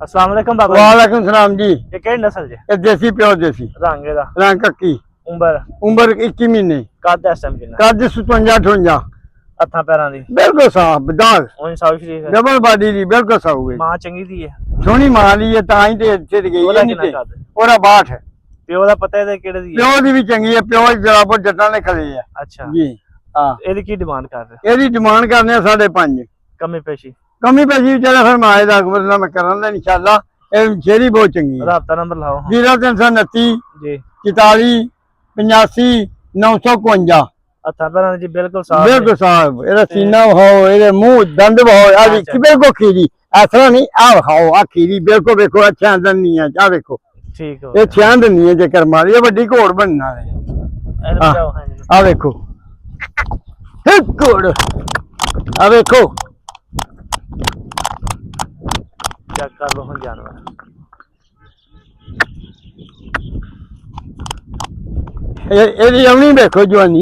अस्सलाम वालेकुम बाबा। वालेकुम सलाम जी। ये केड़ी नस्ल जे? ये देसी प्योर देसी रंग एदा, रंग कक्की उम्र, उम्र 21 महीने कद इस टाइम किन्ना? कद 57-58 हत्थां पैरां दी बिल्कुल साफ दाग ओन साउथ शरीफ है। डबल बॉडी दी बिल्कुल साफ है मां चंगी दी है। सोनी मां ली है ताई ते इत्थे गई ओदा है नहीं किन्ना ते कद? ओरा 62 है प्यो दा पता है केड़े दी है? प्यो दी भी चंगी है प्यो जराबो जट्टां ने खले है अच्छा जी। हां एदी की डिमांड कर रहे? एदी डिमांड करने 5.5 कमी पेशी कमी पैसी बेचारा फिर माए दा मतलब मैं करन दा इंशाल्लाह ए शेरी बहुत चंगी है। राब्ता नंबर लाओ। 0329 जी 44 85 952 हत्थां पैरां दी जी बिल्कुल साफ बिल्कुल साहब एदा सीना हो एदे मुंह दंद हो आ अच्छा। बिल्कुल खीरी ऐसा नहीं आ खाओ आ खीरी बिल्कुल देखो अच्छा अंदर नहीं है आ देखो ठीक हो ये छांद नहीं है जेकर मारी ये बड़ी घोड़ बनना है एदा बताओ। हां जी आ देखो एक घोड़ आ देखो चेक कर लो हुन जानवर। ये अवनी देखो जवानी